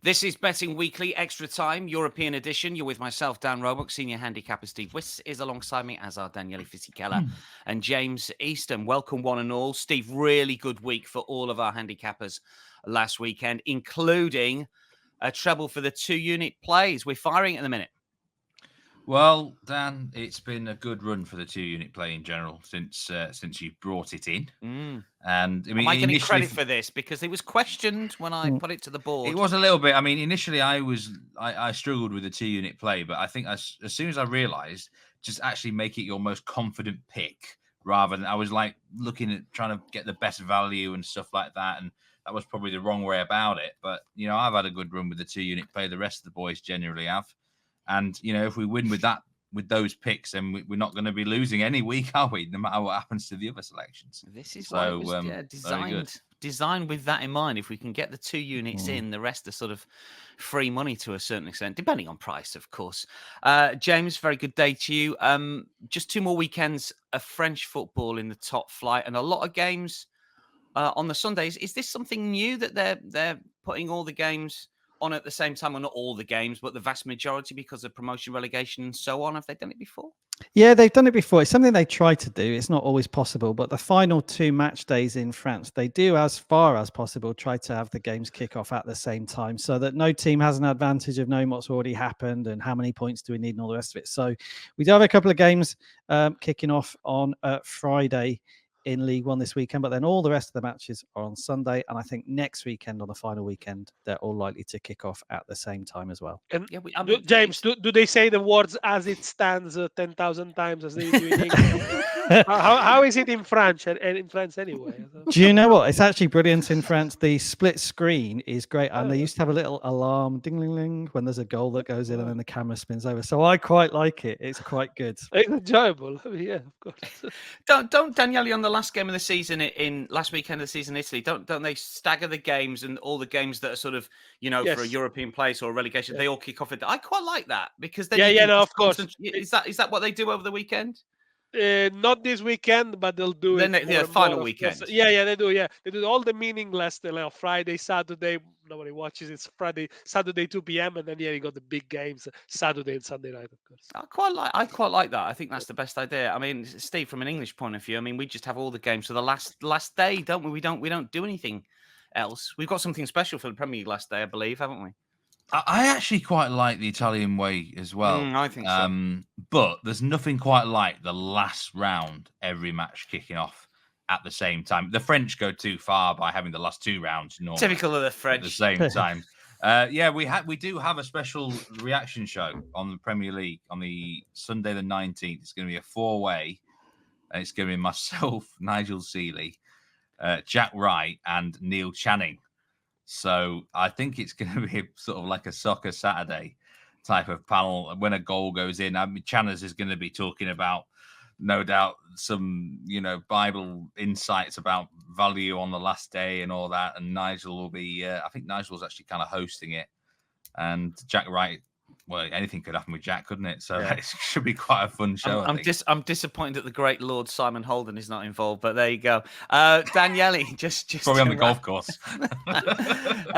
This is Betting Weekly, Extra Time, European edition. You're with myself, Dan Roebuck, Senior Handicapper. Steve Wyss is alongside me, as are Daniele Fisichella and James Easton. Welcome, one and all. Steve, really good week for all of our handicappers last weekend, including a treble for the 2-unit plays. We're firing at the minute. Well, Dan, it's been a good run for the 2-unit play in general since you brought it in. And I mean, am I getting credit for this because it was questioned when I put it to the board? It was a little bit. I mean, initially I struggled with the 2-unit play, but I think as soon as I realised, just actually make it your most confident pick rather than I was like looking at trying to get the best value and stuff like that, and that was probably the wrong way about it. But I've had a good run with the 2-unit play. The rest of the boys generally have. And, if we win with those picks, then we're not going to be losing any week, are we? No matter what happens to the other selections. This is why it was designed with that in mind. If we can get the 2 units in, the rest are sort of free money to a certain extent, depending on price, of course. James, very good day to you. Just 2 more weekends of French football in the top flight and a lot of games on the Sundays. Is this something new that they're putting all the games on at the same time? Well, not all the games, but the vast majority because of promotion, relegation, and so on. Have they done it before? Yeah, they've done it before. It's something they try to do. It's not always possible, but the final 2 match days in France, they do, as far as possible, try to have the games kick off at the same time so that no team has an advantage of knowing what's already happened and how many points do we need and all the rest of it. So we do have a couple of games kicking off on Friday in League One this weekend, but then all the rest of the matches are on Sunday, and I think next weekend, on the final weekend, they're all likely to kick off at the same time as well. And James, do they say the words as it stands 10,000 times as they do in English? how is it in French and in France anyway? Do you know what? It's actually brilliant in France. The split screen is great, and they used to have a little alarm, ding-ling-ling, when there's a goal that goes in and then the camera spins over. So I quite like it. It's quite good. It's enjoyable. I mean, yeah, of course. Don't Daniele, on the last game of the season in last weekend of the season in Italy, don't they stagger the games and all the games that are sort of for a European place or a relegation, they all kick off. I quite like that because then of course. Is that what they do over the weekend? Not this weekend, but they'll do then it. Final weekend. Yeah, they do. Yeah, they do all the meaningless. Friday, Saturday, nobody watches. It's Friday, Saturday, 2 p.m. and then you got the big games Saturday and Sunday night, of course. I quite like that. I think that's the best idea. I mean, Steve, from an English point of view, I mean, we just have all the games for the last day, don't we? We don't do anything else. We've got something special for the Premier League last day, I believe, haven't we? I actually quite like the Italian way as well. I think so. But there's nothing quite like the last round, every match kicking off at the same time. The French go too far by having the last 2 rounds normally typical of the French at the same time. We do have a special reaction show on the Premier League on the Sunday the 19th. It's going to be a 4-way, and it's going to be myself, Nigel Seeley, Jack Wright, and Neil Channing. So I think it's going to be sort of like a soccer Saturday type of panel. When a goal goes in, I mean, Channers is going to be talking about, no doubt, some Bible insights about value on the last day and all that. And Nigel will be, I think Nigel's actually kind of hosting it, and Jack Wright. Well, anything could happen with Jack, couldn't it? So it should be quite a fun show. I'm disappointed that the great Lord Simon Holden is not involved, but there you go. Daniele, just probably on the golf course.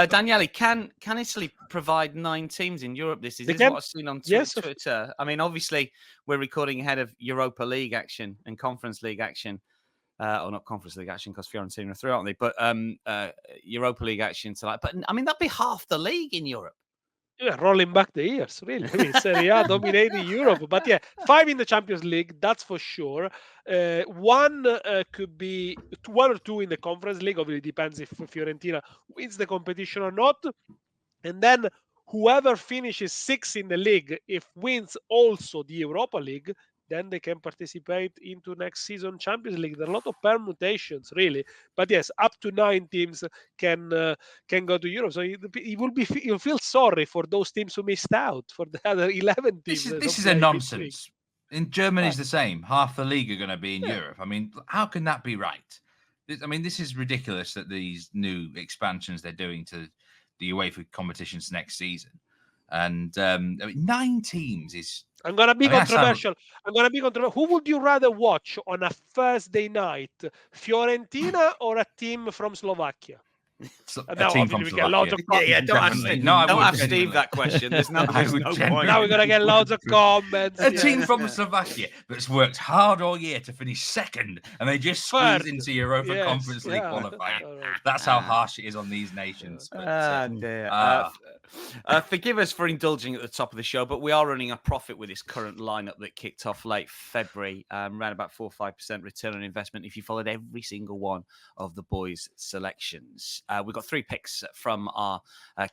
Daniele, can Italy provide 9 teams in Europe? This is what I've seen on Twitter. I mean, obviously, we're recording ahead of Europa League action and Conference League action. Or not Conference League action because Fiorentina are through, aren't they? But Europa League action. But I mean, that'd be half the league in Europe. Yeah, rolling back the years, really. I mean, Serie A dominating Europe. But 5 in the Champions League, that's for sure. One could be 1 or 2 in the Conference League. Obviously, depends if Fiorentina wins the competition or not. And then whoever finishes 6 in the league, if wins also the Europa League, then they can participate into next season Champions League. There are a lot of permutations, really. But yes, up to 9 teams can go to Europe. So you'll feel sorry for those teams who missed out, for the other 11 teams. This is a nonsense. In Germany, it's the same. Half the league are going to be in Europe. I mean, how can that be right? I mean, this is ridiculous that these new expansions they're doing to the UEFA competitions next season. And 9 teams is... I'm going to be controversial. Who would you rather watch on a Thursday night? Fiorentina or a team from Slovakia? And now obviously we get loads of Don't ask Definitely. Steve, No, I don't would ask Steve genuinely. that question. There's no I would point. genuinely. now we're gonna get loads of comments. A team from Slovakia that's worked hard all year to finish second, and they just squeeze First. into Europa Yes, Conference League yeah. qualifying. All right. That's how harsh it is on these nations. But, Dear. ah. Forgive us for indulging at the top of the show, but we are running a profit with this current lineup that kicked off late February, around about 4 or 5% return on investment if you followed every single one of the boys' selections. We've got 3 picks from our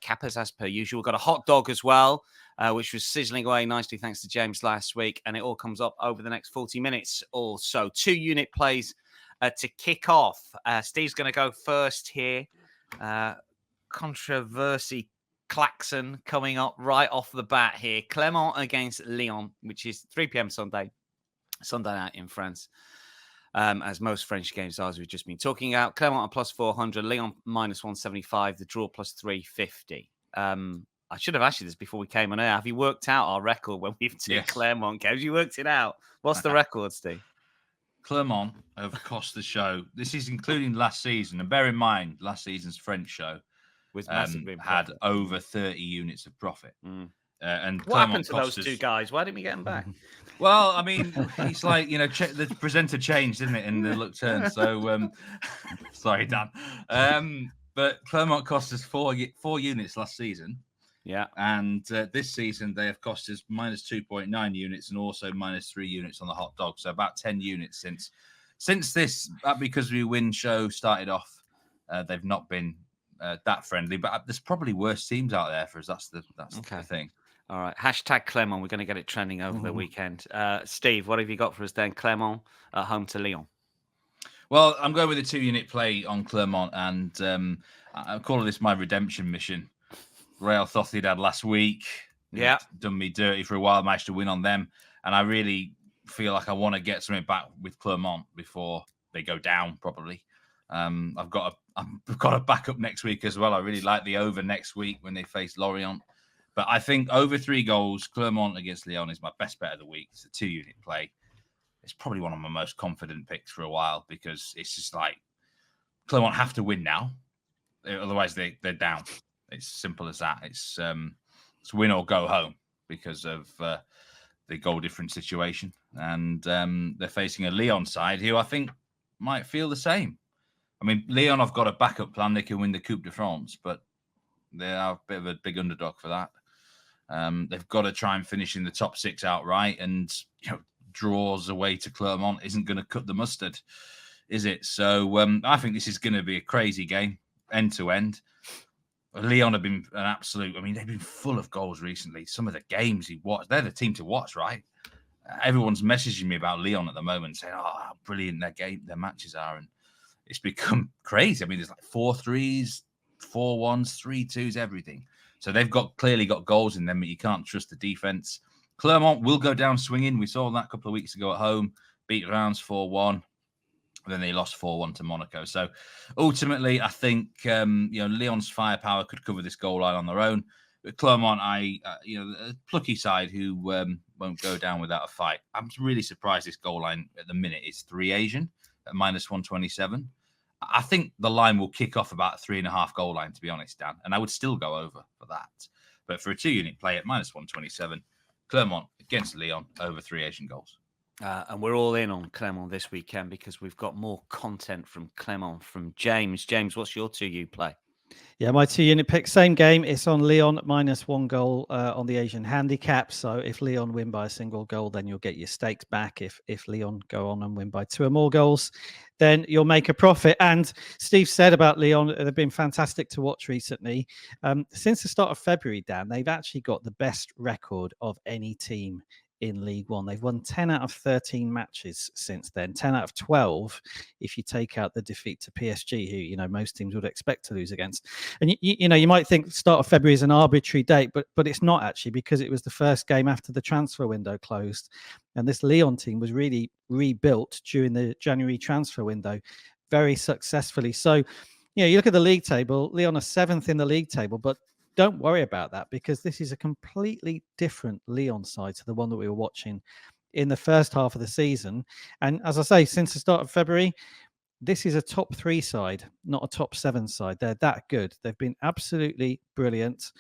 cappers as per usual. We've got a hot dog as well, which was sizzling away nicely thanks to James last week, and it all comes up over the next 40 minutes or so. 2 unit plays to kick off. Steve's going to go first here. Controversy klaxon coming up right off the bat here. Clermont against Lyon, which is 3 p.m. Sunday night in France. As most French games are, as we've just been talking about. Clermont at plus 400, Lyon minus 175, the draw plus 350. I should have asked you this before we came on air. Have you worked out our record when we've two Clermont games? You worked it out. What's the record, Steve? Clermont have cost the show. This is including last season. And bear in mind, last season's French show was massively had over 30 units of profit. And what happened to those 2 guys? Why didn't we get them back? Well, I mean, it's like, the presenter changed, didn't it? And the look turned. So, sorry, Dan. But Clermont cost us 4 units last season. Yeah. And this season, they have cost us minus 2.9 units and also minus 3 units on the hot dog. So about 10 units since this, because we win show started off. They've not been that friendly, but there's probably worse teams out there for us. That's the thing. All right. Hashtag Clermont. We're going to get it trending over the weekend. Steve, what have you got for us then? Clermont at home to Lyon. Well, I'm going with a 2 unit play on Clermont, and I'm calling this my redemption mission. Real Sociedad last week. Yeah. Done me dirty for a while, managed to win on them. And I really feel like I want to get something back with Clermont before they go down, probably. I've got a backup next week as well. I really like the over next week when they face Lorient. But I think over 3 goals, Clermont against Lyon is my best bet of the week. It's a 2 unit play. It's probably one of my most confident picks for a while because it's just like Clermont have to win now. Otherwise, they're down. It's simple as that. It's win or go home because of the goal difference situation. And they're facing a Lyon side who I think might feel the same. I mean, Lyon have got a backup plan. They can win the Coupe de France, but they are a bit of a big underdog for that. They've got to try and finish in the top 6 outright, and draws away to Clermont isn't going to cut the mustard, is it? So I think this is going to be a crazy game, end to end. Lyon have been an absolute. I mean, they've been full of goals recently. Some of the games you watch, they're the team to watch, right? Everyone's messaging me about Lyon at the moment, saying, "Oh, how brilliant their matches are," and it's become crazy. I mean, there's like 4-3s, 4-1s, 3-2s, everything. So they've clearly got goals in them, but you can't trust the defense. Clermont will go down swinging. We saw that a couple of weeks ago at home. Beat Reims 4-1. Then they lost 4-1 to Monaco. So ultimately, I think Lyon's firepower could cover this goal line on their own. But Clermont, a plucky side who won't go down without a fight. I'm really surprised this goal line at the minute is 3 Asian at minus 127. I think the line will kick off about a 3.5 goal line, to be honest, Dan. And I would still go over for that. But for a 2 unit play at minus 127, Clermont against Lyon over 3 Asian goals. And we're all in on Clermont this weekend because we've got more content from Clermont from James. James, what's your 2U play? Yeah, my 2 unit pick, same game. It's on Lyon minus 1 goal on the Asian handicap. So if Lyon win by a single goal, then you'll get your stakes back. If Lyon go on and win by 2 or more goals, then you'll make a profit. And Steve said about Lyon, they've been fantastic to watch recently. Since the start of February, Dan, they've actually got the best record of any team in League One. They've won 10 out of 13 matches since then, 10 out of 12 if you take out the defeat to PSG, who most teams would expect to lose against. And you might think start of February is an arbitrary date, but it's not actually, because it was the first game after the transfer window closed, and this Lyon team was really rebuilt during the January transfer window very successfully. So you look at the league table, Lyon are 7th in the league table, but don't worry about that, because this is a completely different Lyon side to the one that we were watching in the first half of the season. And as I say, since the start of February, this is a top 3 side, not a top 7 side. They're that good. They've been absolutely brilliant.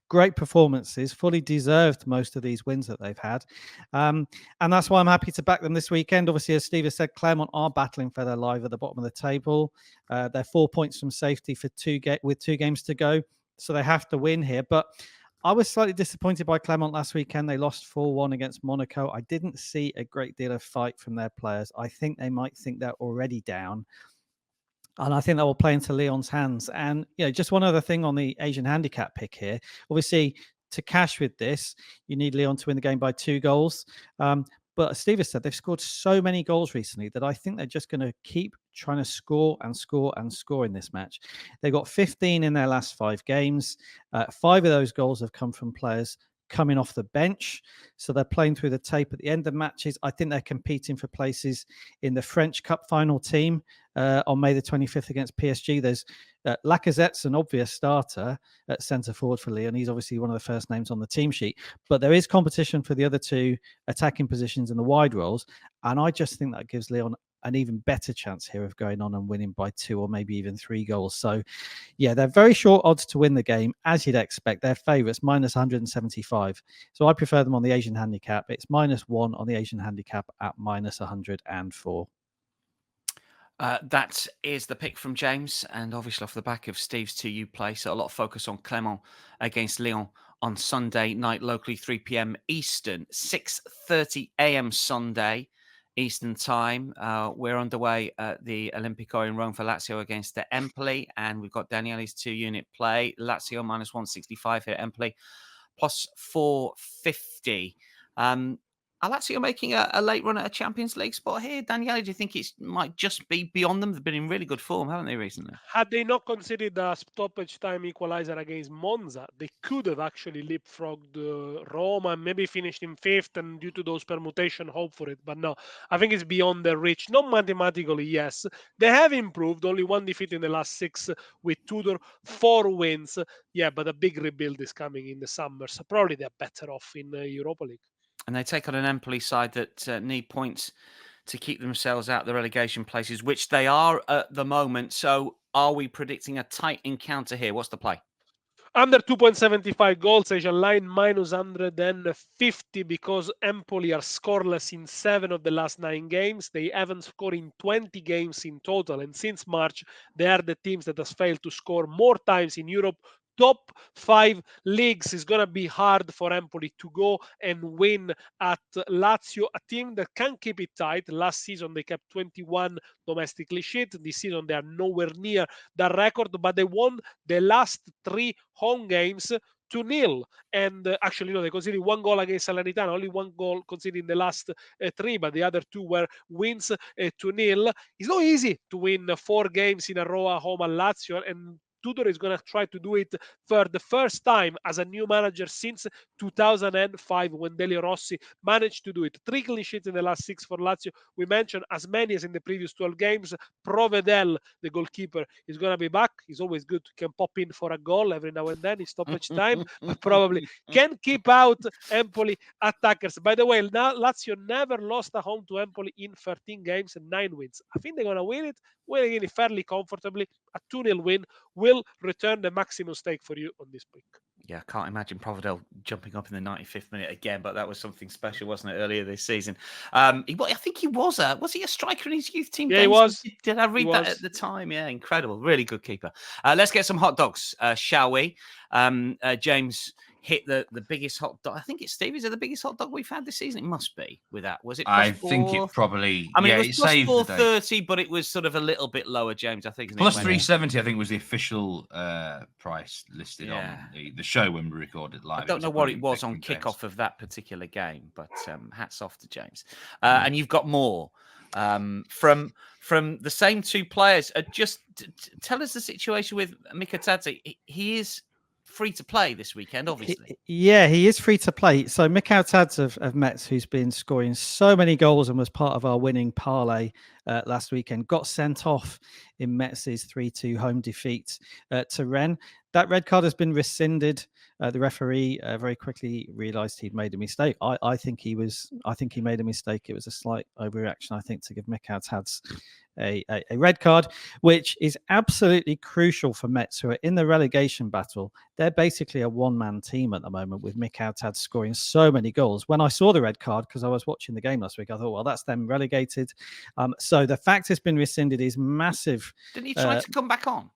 Great performances, fully deserved most of these wins that they've had. And that's why I'm happy to back them this weekend. Obviously, as Steve has said, Clermont are battling for their life at the bottom of the table. They're 4 points from safety with 2 games to go. So they have to win here. But I was slightly disappointed by Clermont last weekend. They lost 4-1 against Monaco. I didn't see a great deal of fight from their players. I think they might think they're already down. And I think that will play into Lyon's hands. And, just one other thing on the Asian handicap pick here. Obviously, to cash with this, you need Lyon to win the game by 2 goals. But as Steve has said, they've scored so many goals recently that I think they're just going to keep trying to score and score and score in this match. They've got 15 in their last 5 games. 5 of those goals have come from players coming off the bench. So they're playing through the tape at the end of matches. I think they're competing for places in the French Cup final team on May the 25th against PSG. There's Lacazette's an obvious starter at centre forward for Lyon. He's obviously one of the first names on the team sheet, but there is competition for the other 2 attacking positions in the wide roles. And I just think that gives Lyon an even better chance here of going on and winning by 2 or maybe even 3 goals. So yeah, they're very short odds to win the game, as you'd expect. They're favourites, minus 175. So I prefer them on the Asian handicap. It's -1 on the Asian handicap at minus 104. That is the pick from James, and obviously off the back of Steve's 2U play. So a lot of focus on Clermont against Lyon on Sunday night, locally 3 p.m. Eastern, 6:30 a.m. Sunday Eastern time. We're underway at the Olimpico in Rome for Lazio against the Empoli, and we've got Daniele's 2-unit play. Lazio minus 165 here, Empoli plus 450. Are Lazio making a late run at a Champions League spot here? Daniele, do you think it might just be beyond them? They've been in really good form, haven't they, recently? Had they not considered a stoppage time equalizer against Monza, they could have actually leapfrogged Roma and maybe finished in 5th, and due to those permutation, hope for it. But no, I think it's beyond their reach. Not mathematically, yes. They have improved. Only 1 defeat in the last 6 with Tudor, 4 wins. Yeah, but a big rebuild is coming in the summer. So probably they're better off in Europa League. And they take on an Empoli side that need points to keep themselves out of the relegation places, which they are at the moment. So are we predicting a tight encounter here? What's the play? Under 2.75 goals, Asian line minus 150 because Empoli are scoreless in 7 of the last 9 games. They haven't scored in 20 games in total. And since March, they are the teams that has failed to score more times in Europe. Top 5 leagues is going to be hard for Empoli to go and win at Lazio, a team that can keep it tight. Last season, they kept 21 domestic clean sheets. This season, they are nowhere near that record, but they won the last 3 home games 2-0. And actually, no, they conceded 1 goal against Salernitana, only 1 goal conceded in the last 3, but the other 2 were wins 2-0. It's not easy to win 4 games in a row at home at Lazio, and Tudor is going to try to do it for the first time as a new manager since 2005 when Delio Rossi managed to do it. 3 clean sheets in the last 6 for Lazio. We mentioned as many as in the previous 12 games. Provedel, the goalkeeper, is going to be back. He's always good. Can pop in for a goal every now and then. It's stoppage time, but probably can keep out Empoli attackers. By the way, now Lazio never lost at home to Empoli in 13 games and 9 wins. I think they're going to win it, winning it fairly comfortably. A 2-0 win will return the maximum stake for you on this pick. Yeah, I can't imagine Provedel jumping up in the 95th minute again, but that was something special, wasn't it, earlier this season? I think he was he a striker in his youth team? Yeah, he was. Did I read that at the time? Yeah, incredible. Really good keeper. Let's get some hot dogs, shall we? James hit the biggest hot dog. I think it's Steve. Is it the biggest hot dog we've had this season? It must be with that. Was it? I think it probably. I mean, yeah, it was plus saved 430, but it was sort of a little bit lower, James. I think plus 370. I think was the official price listed on the show when we recorded live. I don't know what it was on kickoff of that particular game, but hats off to James. And you've got more from the same 2 players. Just tell us the situation with Mikatadze. He is free to play this weekend, obviously. He is free to play. So Mikhail Tadze of Metz, who's been scoring so many goals and was part of our winning parlay last weekend, got sent off in Metz's 3-2 home defeat to Rennes. That red card has been rescinded. The referee very quickly realised he'd made a mistake. I think he made a mistake. It was a slight overreaction, I think, to give Mikhail a red card, which is absolutely crucial for Metz, who are in the relegation battle. They're basically a one-man team at the moment, with Mikhail scoring so many goals. When I saw the red card, because I was watching the game last week, I thought, well, that's them relegated. So the fact it's been rescinded is massive. Didn't he try to come back on?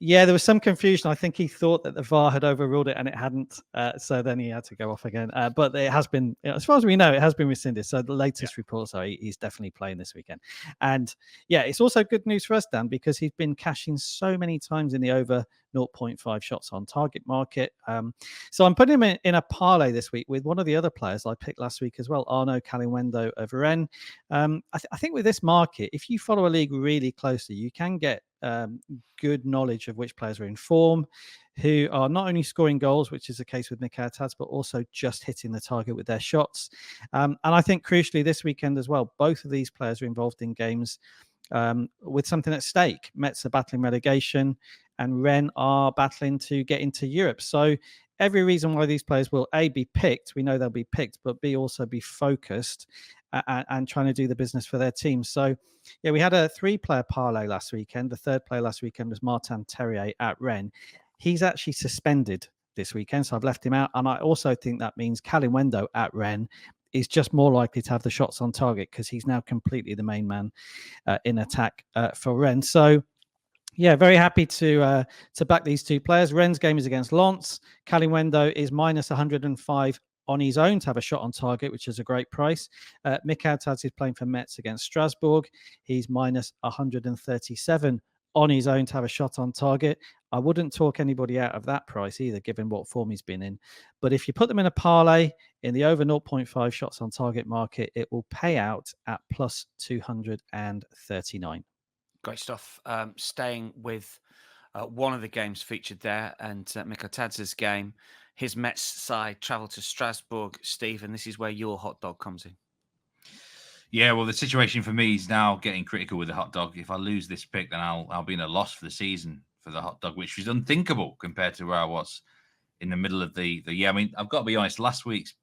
Yeah, there was some confusion. I think he thought that the VAR had overruled it and it hadn't. So then he had to go off again. But it has been, as far as we know, it has been rescinded. So the latest reports are he's definitely playing this weekend. And yeah, it's also good news for us, Dan, because he's been cashing so many times in the over 0.5 shots on target market. So I'm putting him in a parlay this week with one of the other players I picked last week as well, Arnaud Caliwendo of Rennes. I think with this market, if you follow a league really closely, you can get good knowledge of which players are in form, who are not only scoring goals, which is the case with Mikhail, but also just hitting the target with their shots. And I think crucially this weekend as well, both of these players are involved in games with something at stake. Metz are battling relegation and Rennes are battling to get into Europe. So every reason why these players will A, be picked, we know they'll be picked, but B, also be focused and trying to do the business for their team. So yeah, we had a 3-player parlay last weekend. The third player last weekend was Martin Terrier at Rennes. He's actually suspended this weekend, so I've left him out. And I also think that means Caliwendo at Rennes is just more likely to have the shots on target because he's now completely the main man in attack for Rennes. So yeah, very happy to back these two players. Rennes' game is against Lens. Caliwendo is minus 105 on his own to have a shot on target, which is a great price. Mikhail is playing for Metz against Strasbourg. He's minus 137 on his own to have a shot on target. I wouldn't talk anybody out of that price either, given what form he's been in. But if you put them in a parlay in the over 0.5 shots on target market, it will pay out at plus 239. Great stuff. Staying with one of the games featured there, and Mikhail Tadz's game, his Metz side travel to Strasbourg. Steve, and this is where your hot dog comes in. Yeah, well, the situation for me is now getting critical with the hot dog. If I lose this pick, then I'll be in a loss for the season for the hot dog, which is unthinkable compared to where I was in the middle of the year. I mean, I've got to be honest, last week's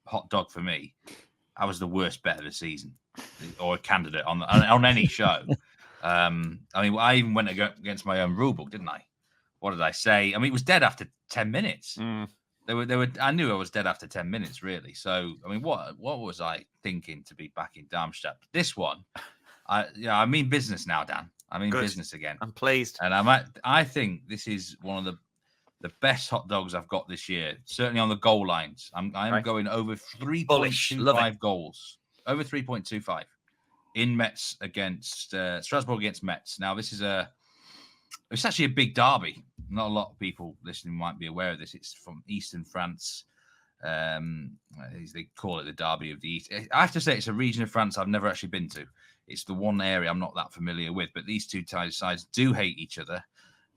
hot dog for me, I was the worst bet of the season, or a candidate on any show. I mean, I even went against my own rule book, didn't I? What did I say? I mean, it was dead after 10 minutes. They were. I knew I was dead after 10 minutes, really. So, I mean, what was I thinking to be back in Darmstadt? But this one, I mean business now, Dan. I mean business again. I'm pleased. And I think this is one of the best hot dogs I've got this year. Certainly on the goal lines. I'm going over 3.25 goals. Over 3.25 in Metz against Strasbourg against Metz. Now, it's actually a big derby. Not a lot of people listening might be aware of this. It's from Eastern France. They call it the Derby of the East. I have to say it's a region of France I've never actually been to. It's the one area I'm not that familiar with. But these two sides do hate each other.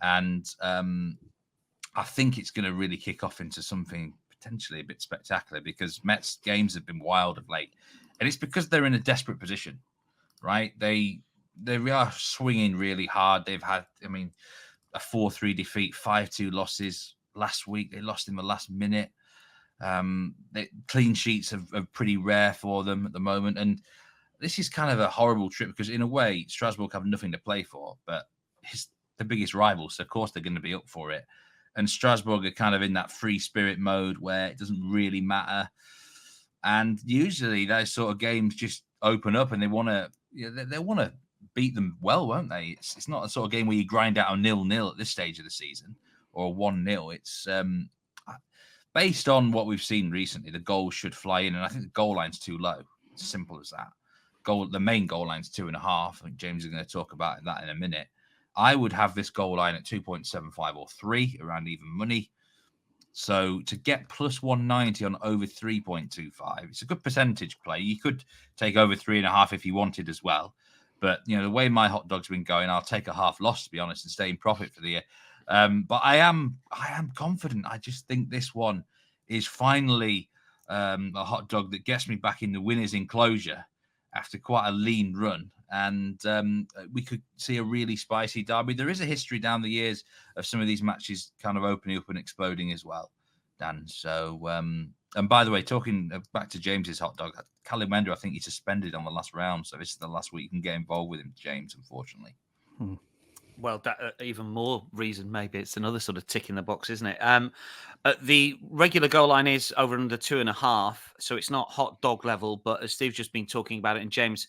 And I think it's going to really kick off into something potentially a bit spectacular because Metz games have been wild of late. And it's because they're in a desperate position, right? They are swinging really hard. They've had, I mean, a 4-3 defeat, 5-2 losses last week. They lost in the last minute. Clean sheets are pretty rare for them at the moment. And this is kind of a horrible trip because in a way, Strasbourg have nothing to play for, but it's the biggest rivals. So of course they're going to be up for it. And Strasbourg are kind of in that free spirit mode where it doesn't really matter. And usually those sort of games just open up and they want to beat them well, won't they? It's not a sort of game where you grind out a 0-0 at this stage of the season or a 1-0. It's based on what we've seen recently, the goals should fly in, and I think the goal line's too low. It's simple as that. The main goal line's 2.5. I think James is going to talk about that in a minute. I would have this goal line at 2.75 or 3 around even money. So to get plus 190 on over 3.25, it's a good percentage play. You could take over 3.5 if you wanted as well. But, you know, the way my hot dog's been going, I'll take a half loss, to be honest, and stay in profit for the year. But I am confident. I just think this one is finally a hot dog that gets me back in the winner's enclosure after quite a lean run. and we could see a really spicy derby. There is a history down the years of some of these matches kind of opening up and exploding as well, Dan. So, and by the way, talking back to James's hot dog, Calimendo, I think he's suspended on the last round, so this is the last week you can get involved with him, James, unfortunately. Well, that even more reason maybe it's another sort of tick in the box, isn't it? The regular goal line is over under 2.5, so it's not hot dog level. But as Steve's just been talking about it, and James,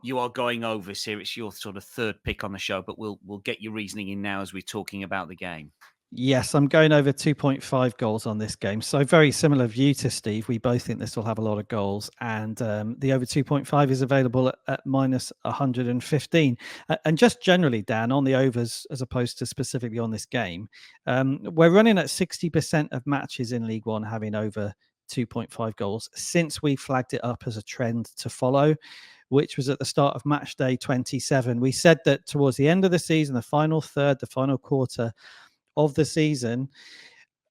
you are going overs here. It's your sort of third pick on the show, but we'll get your reasoning in now as we're talking about the game. Yes, I'm going over 2.5 goals on this game. So very similar view to Steve. We both think this will have a lot of goals, and the over 2.5 is available at minus 115. And just generally, Dan, on the overs as opposed to specifically on this game, we're running at 60% of matches in League One having over 2.5 goals since we flagged it up as a trend to follow, which was at the start of match day 27. We said that towards the end of the season, the final third, the final quarter of the season,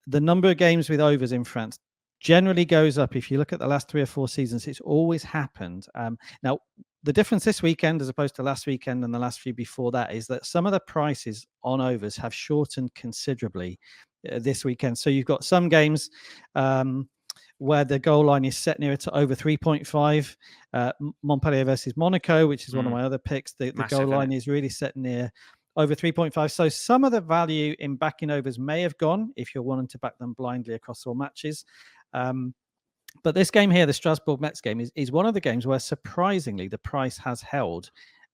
the number of games with overs in France generally goes up. If you look at the last 3 or 4 seasons, it's always happened. Now, the difference this weekend as opposed to last weekend and the last few before that is that some of the prices on overs have shortened considerably this weekend. So you've got some games where the goal line is set nearer to over 3.5. Montpellier versus Monaco, which is one of my other picks. The goal line is really set near over 3.5. So some of the value in backing overs may have gone if you're wanting to back them blindly across all matches. But this game here, the Strasbourg-Metz game, is one of the games where surprisingly the price has held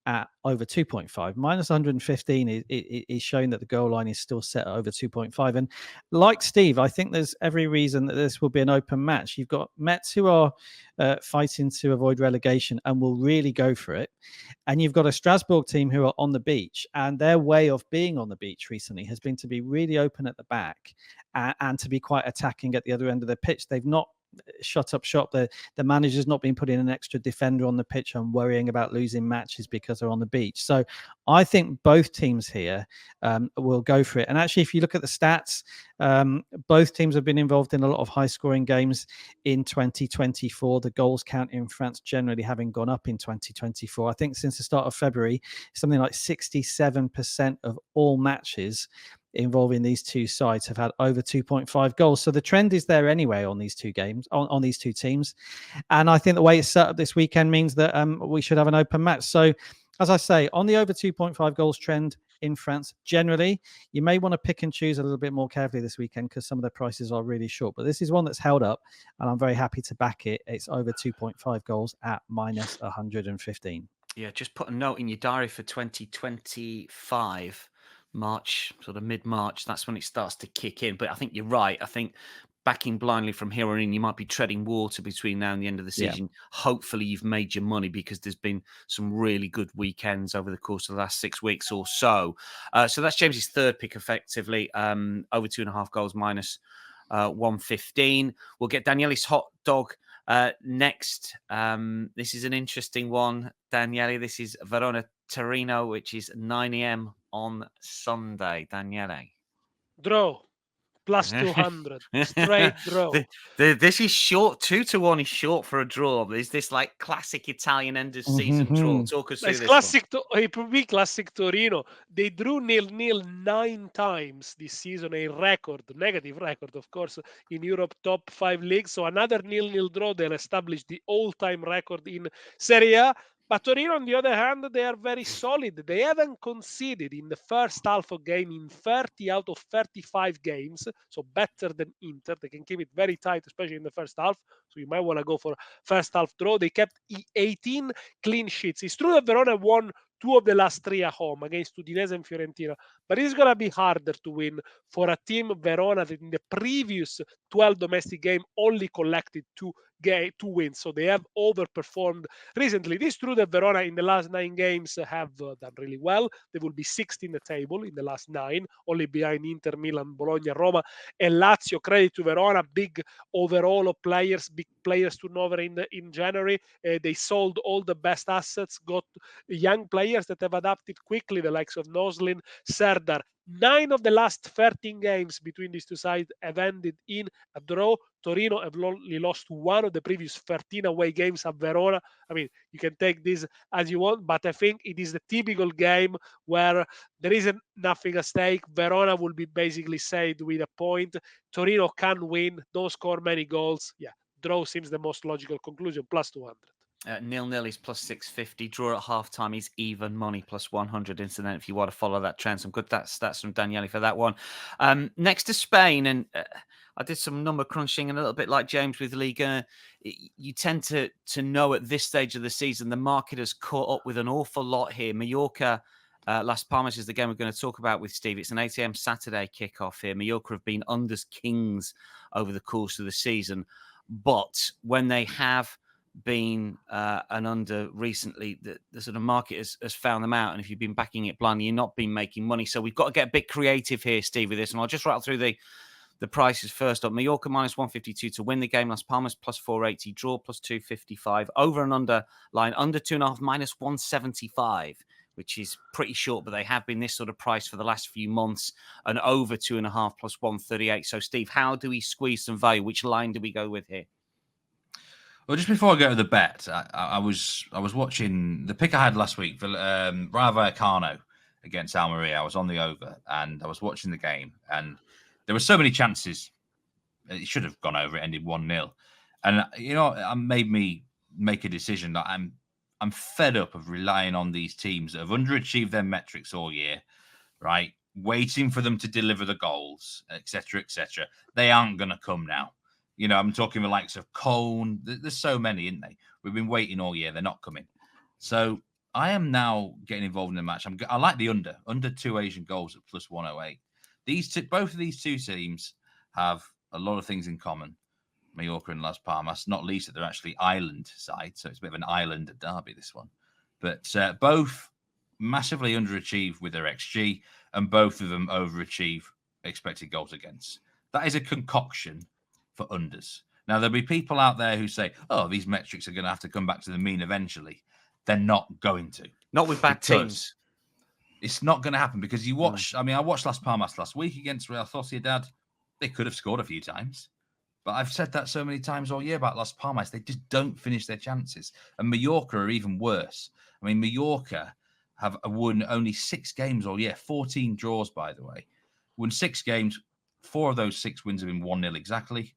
at over 2.5. Minus 115 is showing that the goal line is still set at over 2.5. And like Steve, I think there's every reason that this will be an open match. You've got Metz who are fighting to avoid relegation and will really go for it. And you've got a Strasbourg team who are on the beach, and their way of being on the beach recently has been to be really open at the back and to be quite attacking at the other end of the pitch. They've not shut up shop. The manager's not been putting an extra defender on the pitch and worrying about losing matches because they're on the beach. So I think both teams here will go for it. And actually, if you look at the stats, both teams have been involved in a lot of high scoring games in 2024. The goals count in France generally having gone up in 2024. I think since the start of February, something like 67% of all matches involving these two sides have had over 2.5 goals. So the trend is there anyway on these two games, on these two teams. And I think the way it's set up this weekend means that we should have an open match. So as I say, on the over 2.5 goals trend in France, generally, you may want to pick and choose a little bit more carefully this weekend because some of the prices are really short. But this is one that's held up, and I'm very happy to back it. It's over 2.5 goals at minus 115. Yeah, just put a note in your diary for 2025. March, sort of mid-March, that's when it starts to kick in. But I think you're right. I think backing blindly from here on in, you might be treading water between now and the end of the season. Yeah. Hopefully you've made your money because there's been some really good weekends over the course of the last 6 weeks or so. So that's James's third pick effectively, over 2.5 goals minus 115. We'll get Daniele's hot dog next. This is an interesting one, Daniele. This is Verona Torino, which is 9 a.m. on Sunday. Daniele. Draw. Plus 200. Straight draw. This is short. 2-1 is short for a draw. But is this like classic Italian end of season draw? Talk us through it's this classic. It would be classic Torino. They drew 0-0 9 times this season, a record, negative record, of course, in Europe top 5 leagues. So another 0-0 draw, they'll establish the all-time record in Serie A. But Torino, on the other hand, they are very solid. They haven't conceded in the first half of game in 30 out of 35 games, so better than Inter. They can keep it very tight, especially in the first half. So you might want to go for first half draw. They kept 18 clean sheets. It's true that Verona won 2 of the last 3 at home against Udinese and Fiorentina, but it's going to be harder to win for a team Verona that in the previous 12 domestic game only collected 2 wins. So they have overperformed recently. It is true that Verona in the last 9 games have done really well. They will be 6th in the table in the last 9, only behind Inter, Milan, Bologna, Roma, and Lazio. Credit to Verona, big overall of players, big players turnover in January. They sold all the best assets, got young players that have adapted quickly, the likes of Noslin, Serdar, 9 of the last 13 games between these two sides have ended in a draw. Torino have only lost one of the previous 13 away games at Verona. I mean, you can take this as you want, but I think it is the typical game where there isn't nothing at stake. Verona will be basically saved with a point. Torino can win, don't score many goals. Yeah, draw seems the most logical conclusion, plus 200. 0-0 is plus 650. Draw at halftime is even money, plus 100. Incident, if you want to follow that trend. Some good stats from Daniele for that one. Next to Spain, and I did some number crunching, and a little bit like James with Ligue, you tend to know at this stage of the season the market has caught up with an awful lot here. Mallorca, Las Palmas is the game we're going to talk about with Steve. It's an 8 a.m. Saturday kickoff here. Mallorca have been unders kings over the course of the season, but when they have been an under recently, the sort of market has found them out, and if you've been backing it blindly, you're not been making money. So we've got to get a bit creative here, Steve, with this, and I'll just rattle through the prices first up. Mallorca minus 152 to win the game. Las Palmas plus 480. Draw plus 255. Over and under line under 2.5 minus 175, which is pretty short, but they have been this sort of price for the last few months, and over 2.5 plus 138. So Steve, how do we squeeze some value? Which line do we go with here? Well, just before I go to the bet, I was watching the pick I had last week for Rayo Vallecano against Almeria. I was on the over, and I was watching the game, and there were so many chances. It should have gone over. It ended 1-0, and it made me make a decision that I'm fed up of relying on these teams that have underachieved their metrics all year, right? Waiting for them to deliver the goals, etc., etc. They aren't going to come now. I'm talking the likes of Cone. There's so many, isn't they? We've been waiting all year. They're not coming. So I am now getting involved in the match. I like the under 2 Asian goals at plus 108. Both of these two teams have a lot of things in common. Mallorca and Las Palmas, not least that they're actually island side. So it's a bit of an island derby, this one. But both massively underachieve with their XG, and both of them overachieve expected goals against. That is a concoction for unders. Now, there'll be people out there who say, oh, these metrics are going to have to come back to the mean eventually. They're not going to. Not with bad teams. It's not going to happen because you watch, I watched Las Palmas last week against Real Sociedad. They could have scored a few times. But I've said that so many times all year about Las Palmas. They just don't finish their chances. And Mallorca are even worse. Mallorca have won only 6 games all year. 14 draws, by the way. Won 6 games. 4 of those 6 wins have been 1-0 exactly.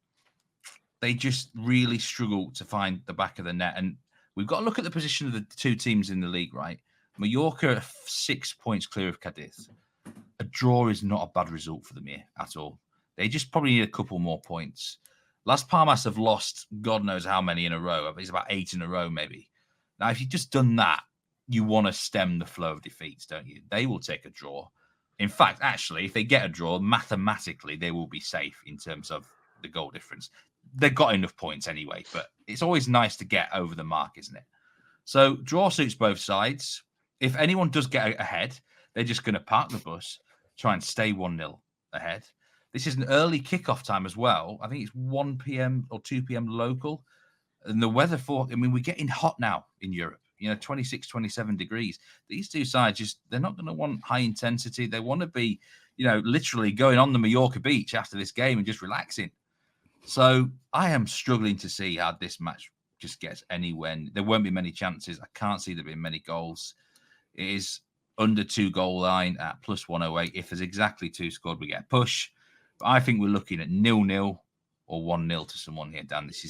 They just really struggle to find the back of the net. And we've got to look at the position of the two teams in the league, right? Mallorca are 6 points clear of Cadiz. A draw is not a bad result for them here at all. They just probably need a couple more points. Las Palmas have lost God knows how many in a row. It's about 8 in a row, maybe. Now, if you've just done that, you want to stem the flow of defeats, don't you? They will take a draw. In fact, actually, if they get a draw, mathematically, they will be safe in terms of the goal difference. They've got enough points anyway, but it's always nice to get over the mark, isn't it? So draw suits both sides. If anyone does get ahead, they're just going to park the bus, try and stay 1-0 ahead. This is an early kickoff time as well. I think it's 1 p.m. or 2 p.m. local. And the weather we're getting hot now in Europe, 26, 27 degrees. These two sides they're not going to want high intensity. They want to be, literally going on the Mallorca beach after this game and just relaxing. So I am struggling to see how this match just gets anywhere. There won't be many chances. I can't see there being many goals. It is under 2 goal line at plus 108. If there's exactly 2 scored, we get a push. But I think we're looking at 0-0 or 1-0 to someone here, Dan. This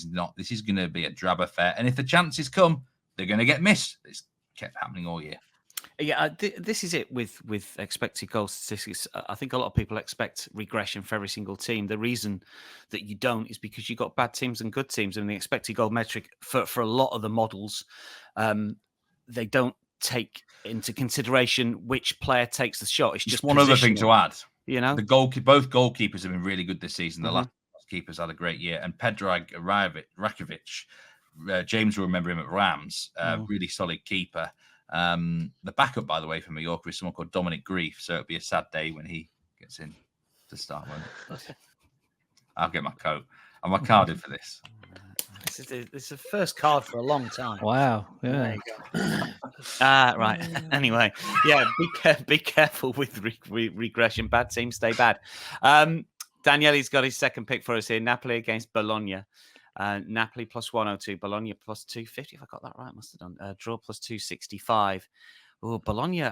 is going to be a drab affair. And if the chances come, they're going to get missed. It's kept happening all year. Yeah, this is it with expected goal statistics. I think a lot of people expect regression for every single team. The reason that you don't is because you've got bad teams and good teams. And the expected goal metric for a lot of the models, they don't take into consideration which player takes the shot. It's just one other thing to add. Both goalkeepers have been really good this season. The last keepers had a great year. And Predrag Rakovic, James will remember him at Rams, really solid keeper. The backup, by the way, for Mallorca is someone called Dominic Grief, so it'll be a sad day when he gets in to start. I'll get my coat and my card in for this. This is the first card for a long time. Wow. There Yeah. you go. Right. Anyway, yeah, be careful with regression. Bad teams stay bad. Daniele's got his second pick for us here. Napoli against Bologna. Napoli plus 102. Bologna plus 250. If I got that right, must have done. Draw plus 265. Oh, Bologna.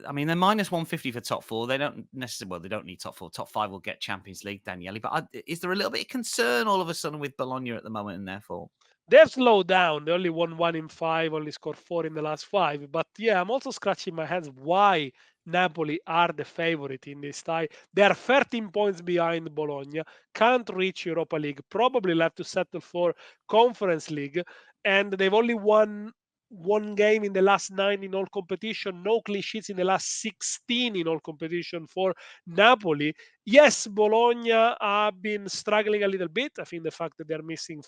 I mean, they're minus 150 for top four. They don't necessarily, well, they don't need top four. Top five will get Champions League, Daniele. But is there a little bit of concern all of a sudden with Bologna at the moment and therefore? They've slowed down. They only won 1 in 5, only scored 4 in the last 5. But yeah, I'm also scratching my head why Napoli are the favorite in this tie. They are 13 points behind Bologna, can't reach Europa League, probably left to settle for Conference League, and they've only won one game in the last 9 in all competition, no clean sheets in the last 16 in all competition for Napoli. Yes, Bologna have been struggling a little bit. I think the fact that they're missing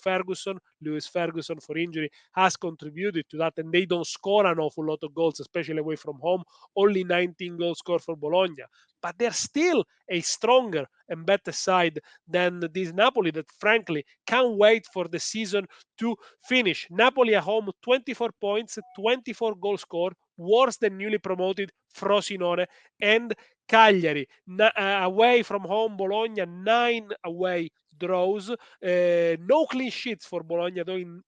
Lewis Ferguson for injury has contributed to that, and they don't score an awful lot of goals, especially away from home. Only 19 goals scored for Bologna. But they're still a stronger and better side than this Napoli that, frankly, can't wait for the season to finish. Napoli at home, 24 points, 24 goals scored, worse than newly promoted Frosinone and Cagliari. Away from home, Bologna, 9 away draws. No clean sheets for Bologna, though, in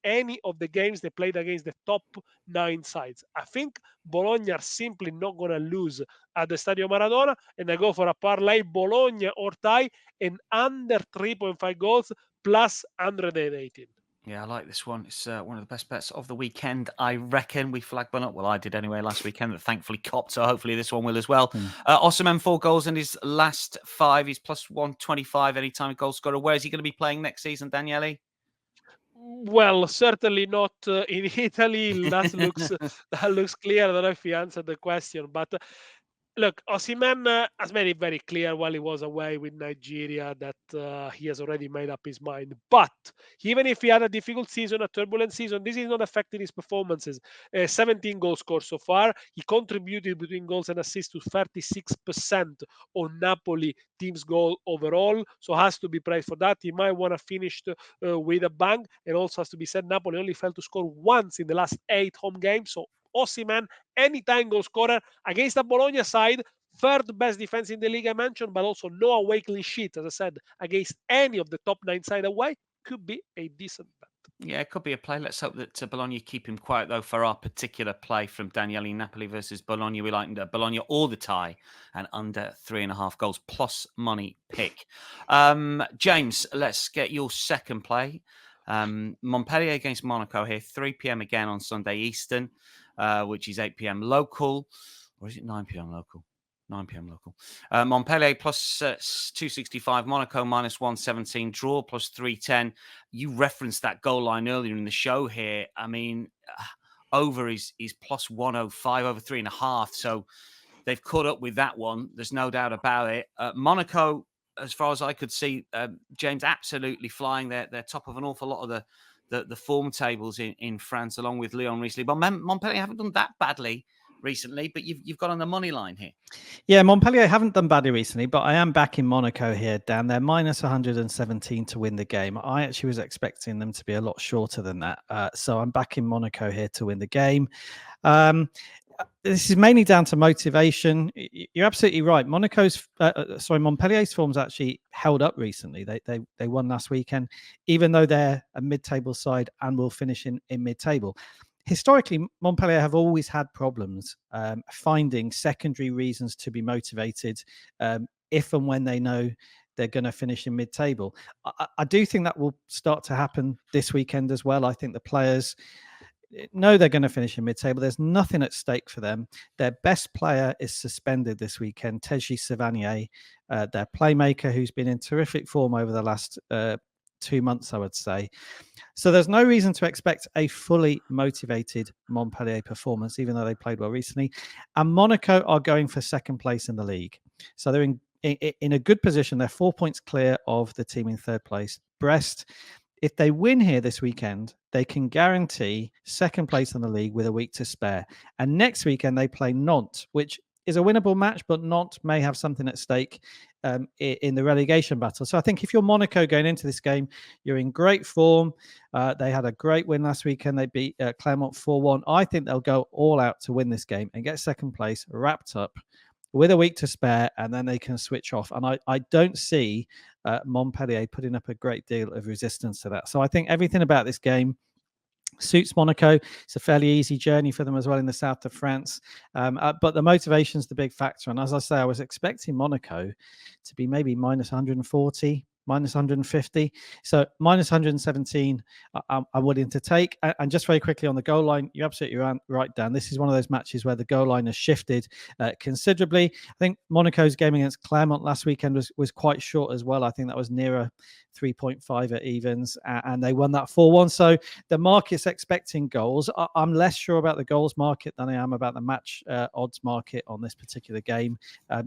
any of the games they played against the top 9 sides. I think Bologna are simply not going to lose at the Stadio Maradona, and I go for a parlay Bologna or tie and under 3.5 goals plus 118. Yeah, I like this one. It's one of the best bets of the weekend, I reckon. We flagged one up. Well, I did anyway last weekend, that thankfully copped, so hopefully this one will as well. Osimhen, 4 goals in his last 5. He's plus 125 anytime a goal scorer. Where is he going to be playing next season, Daniele? Well, certainly not in Italy. That looks clear. I don't know if he answered the question, but look, Osimhen has made it very clear while he was away with Nigeria that he has already made up his mind. But even if he had a difficult season, a turbulent season, this is not affecting his performances. 17 goals scored so far. He contributed between goals and assists to 36% on Napoli team's goal overall. So has to be praised for that. He might want to finish with a bang. And also has to be said, Napoli only failed to score once in the last 8 home games. So Osimhen, anytime goal scorer against the Bologna side, third best defense in the league I mentioned, but also no away clean sheet, as I said, against any of the top 9 side away, could be a decent bet. Yeah, it could be a play. Let's hope that Bologna keep him quiet, though, for our particular play from Daniele. Napoli versus Bologna. We like Bologna or the tie and under 3.5 goals plus money pick. James, let's get your second play. Montpellier against Monaco here, 3 p.m. again on Sunday Eastern, which is 8 p.m. local. Or is it 9 p.m. local? 9 p.m. local. Montpellier plus 265, Monaco minus 117, draw plus 310. You referenced that goal line earlier in the show here. I mean, over is plus 105, over 3.5. So they've caught up with that one. There's no doubt about it. Monaco, as far as I could see, James, absolutely flying. They're top of an awful lot of the form tables in France, along with Lyon recently. But Montpellier haven't done that badly recently, but you've got on the money line here. Yeah, Montpellier haven't done badly recently, but I am back in Monaco here, Dan. They're minus 117 to win the game. I actually was expecting them to be a lot shorter than that. So I'm back in Monaco here to win the game. This is mainly down to motivation. You're absolutely right. Montpellier's form's actually held up recently. They won last weekend, even though they're a mid-table side and will finish in mid-table. Historically, Montpellier have always had problems finding secondary reasons to be motivated if and when they know they're going to finish in mid-table. I do think that will start to happen this weekend as well. I think the players know they're going to finish in mid-table. There's nothing at stake for them. Their best player is suspended this weekend, Teji Savanier, their playmaker, who's been in terrific form over the last 2 months, I would say. So there's no reason to expect a fully motivated Montpellier performance, even though they played well recently. And Monaco are going for second place in the league. So they're in a good position. They're 4 points clear of the team in third place, Brest. If they win here this weekend, they can guarantee second place in the league with a week to spare. And next weekend, they play Nantes, which is a winnable match, but Nantes may have something at stake in the relegation battle. So I think if you're Monaco going into this game, you're in great form. They had a great win last weekend. They beat Clermont 4-1. I think they'll go all out to win this game and get second place wrapped up with a week to spare, and then they can switch off. And I don't see Montpellier putting up a great deal of resistance to that. So I think everything about this game suits Monaco. It's a fairly easy journey for them as well in the south of France. But the motivation is the big factor. And as I say, I was expecting Monaco to be maybe minus 140, minus 150. So minus 117, I'm willing to take. And just very quickly on the goal line, you're absolutely right, Dan. This is one of those matches where the goal line has shifted considerably. I think Monaco's game against Clermont last weekend was quite short as well. I think that was nearer 3.5 at evens, and they won that 4-1. So the market's expecting goals. I'm less sure about the goals market than I am about the match odds market on this particular game.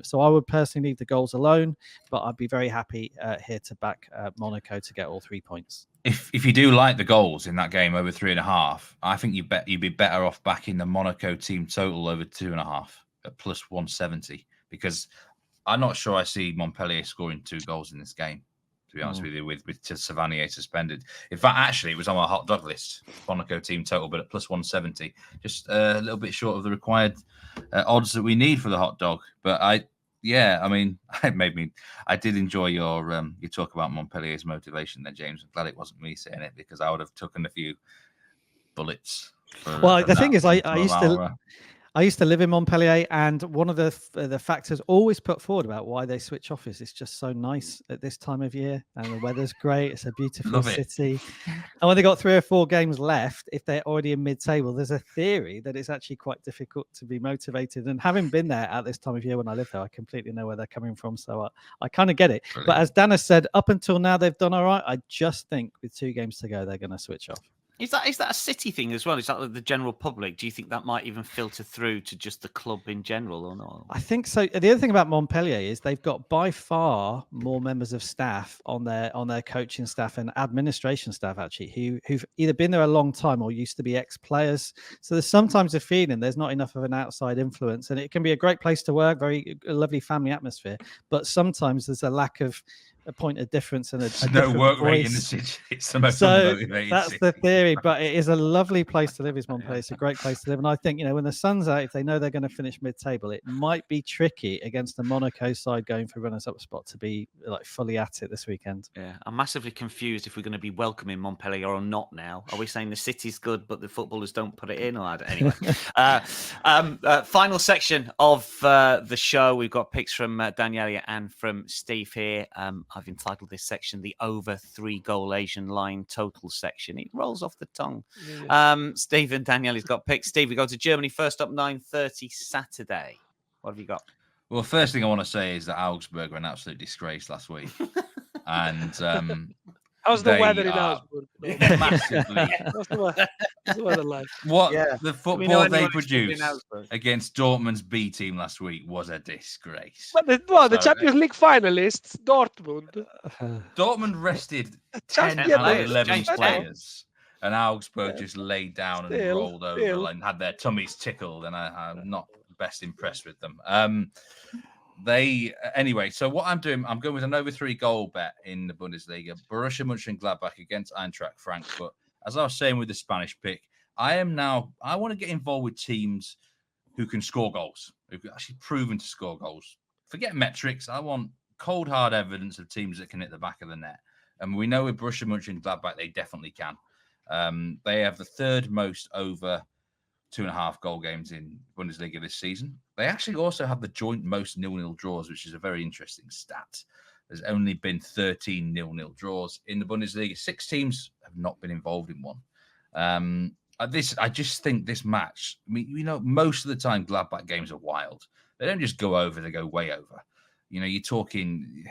So I would personally leave the goals alone, but I'd be very happy here to back Monaco to get all 3 points. If you do like the goals in that game over 3.5, I think you'd be better off backing the Monaco team total over 2.5 at plus 170, because I'm not sure I see Montpellier scoring 2 goals in this game, to be honest with you, with Savanier suspended. In fact, actually, it was on my hot dog list, Monaco team total, but at plus 170, just a little bit short of the required odds that we need for the hot dog. But I did enjoy your talk about Montpellier's motivation there, James. I'm glad it wasn't me saying it, because I would have taken a few bullets. The thing is, I used to live in Montpellier, and one of the factors always put forward about why they switch off is it's just so nice at this time of year, and the weather's great. It's a beautiful city. And when they got 3 or 4 games left, if they're already in mid-table, there's a theory that it's actually quite difficult to be motivated. And having been there at this time of year when I live there, I completely know where they're coming from. So I kind of get it. Brilliant. But as Dan has said, up until now, they've done all right. I just think with 2 games to go, they're going to switch off. Is that a city thing as well? Is that the general public? Do you think that might even filter through to just the club in general, or not? I think so. The other thing about Montpellier is they've got by far more members of staff on their coaching staff and administration staff, actually, who've either been there a long time or used to be ex-players. So there's sometimes a feeling there's not enough of an outside influence, and it can be a great place to work, very lovely family atmosphere. But sometimes there's a lack of a point of difference and a no work rate in the city. It's the most that's the theory, but it is a lovely place to live. Is Montpellier? It's a great place to live, and I think when the sun's out, if they know they're going to finish mid-table, it might be tricky against the Monaco side going for runners-up spot to be like fully at it this weekend. Yeah, I'm massively confused if we're going to be welcoming Montpellier or not now. Are we saying the city's good, but the footballers don't put it in? Or anyway, final section of the show. We've got picks from Daniela and from Steve here. I've entitled this section the over 3 goal Asian line total section. It rolls off the tongue. Yeah. Steve and Daniela's got picks. Steve, we go to Germany first up, 9:30 Saturday. What have you got? Well, first thing I want to say is that Augsburg were an absolute disgrace last week. And how's the weather in Augsburg? Massively. What's the weather like? The football they produced against Dortmund's B team last week was a disgrace. But the Champions League finalists, Dortmund. Dortmund rested 10 out of 11 players, and Augsburg just laid down and rolled over and had their tummies tickled, and I'm not best impressed with them. So what I'm doing, I'm going with an over 3 goal bet in the Bundesliga. Borussia Mönchengladbach against Eintracht Frankfurt. As I was saying with the Spanish pick, I want to get involved with teams who can score goals, who've actually proven to score goals. Forget metrics. I want cold, hard evidence of teams that can hit the back of the net. And we know with Borussia Mönchengladbach, they definitely can. They have the 3rd most over 2.5 goal games in Bundesliga this season. They actually also have the joint most 0-0 draws, which is a very interesting stat. There's only been 13 0-0 draws in the Bundesliga. 6 teams have not been involved in one. I just think this match, most of the time Gladbach games are wild. They don't just go over, they go way over. You're talking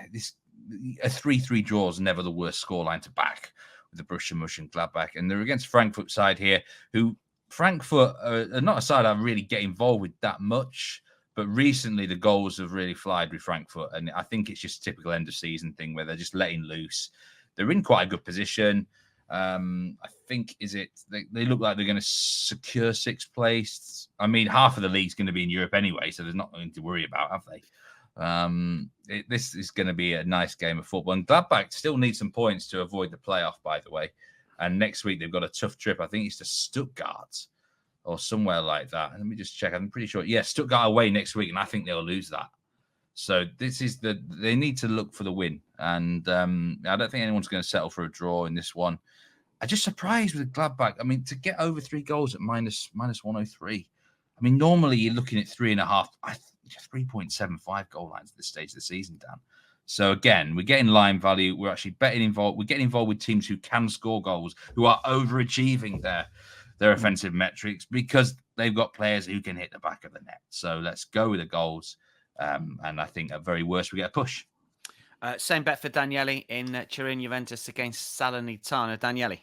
a 3-3 draw is never the worst scoreline to back with the Borussia Mönchengladbach. And they're against Frankfurt side here, who Frankfurt are not a side I really get involved with that much, but recently the goals have really flied with Frankfurt, and I think it's just a typical end of season thing where they're just letting loose. They're in quite a good position. I think they look like they're going to secure 6th place. I mean, half of the league's going to be in Europe anyway, so there's not nothing to worry about, have they? This is going to be a nice game of football. And Gladbach still need some points to avoid the playoff, by the way. And next week they've got a tough trip. I think it's to Stuttgart or somewhere like that. Let me just check. I'm pretty sure. Yeah, Stuttgart away next week, and I think they'll lose that. So this is they need to look for the win. And I don't think anyone's going to settle for a draw in this one. I'm just surprised with Gladbach. I mean, to get over 3 goals at minus 103. I mean, normally you're looking at 3.5. 3.75 goal lines at this stage of the season, Dan. So again, we're getting line value. We're actually betting involved. We're getting involved with teams who can score goals, who are overachieving their offensive metrics because they've got players who can hit the back of the net. So let's go with the goals. And I think at very worst, we get a push. Same bet for Daniele in Turin Juventus against Salernitana. Daniele.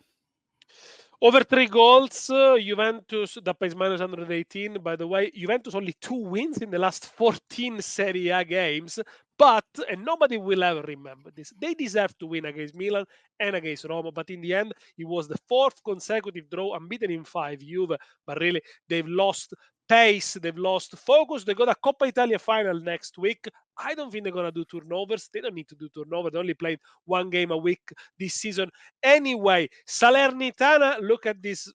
Over 3 goals, Juventus, that pays minus 118. By the way, Juventus only 2 wins in the last 14 Serie A games. But, and nobody will ever remember this, they deserve to win against Milan and against Roma. But in the end, it was the 4th consecutive draw, unbeaten in 5, Juve. But really, they've lost pace, they've lost focus. They got a Coppa Italia final next week. I don't think they're going to do turnovers. They don't need to do turnover. They only played 1 game a week this season. Anyway, Salernitana, look at this.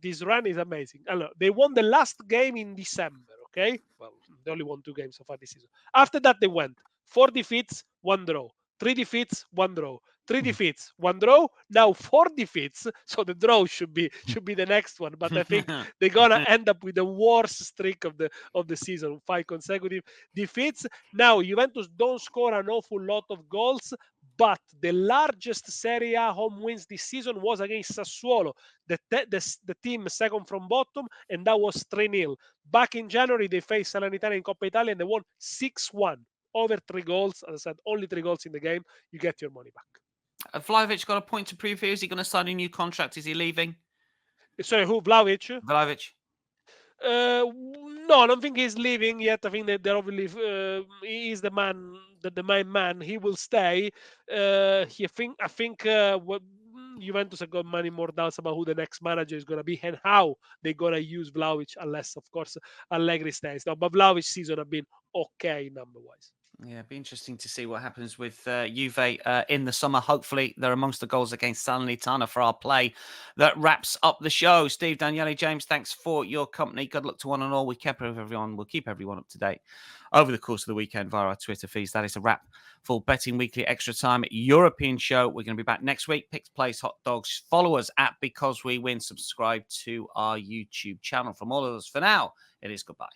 This run is amazing. They won the last game in December, okay? Well, they only won 2 games so far this season. After that, they went 4 defeats, 1 draw. 3 defeats, 1 draw. 3 defeats, 1 draw. Now 4 defeats. So the draw should be the next one. But I think they're gonna end up with the worst streak of the season. 5 consecutive defeats. Now Juventus don't score an awful lot of goals, but the largest Serie A home wins this season was against Sassuolo, the team second from bottom, and that was 3-0. Back in January, they faced Salernitana in Coppa Italia and they won 6-1. Over 3 goals. As I said, only 3 goals in the game. You get your money back. Vlahovic got a point to prove here. Is he going to sign a new contract? Is he leaving? Sorry, who? Vlahovic? Vlahovic. No, I don't think he's leaving yet. I think that they're obviously he's the man, the main man. He will stay. I think what Juventus have got many more doubts about who the next manager is going to be and how they're going to use Vlahovic, unless, of course, Allegri stays. No, but Vlahovic's season have been okay number-wise. Yeah, it'd be interesting to see what happens with Juve in the summer. Hopefully, they're amongst the goals against Salernitana for our play. That wraps up the show. Steve, Daniele, James, thanks for your company. Good luck to one and all. We'll keep everyone up to date over the course of the weekend via our Twitter feeds. That is a wrap for Betting Weekly Extra Time European show. We're going to be back next week. Picks, plays, hot dogs. Follow us at Because We Win. Subscribe to our YouTube channel. From all of us for now, it is goodbye.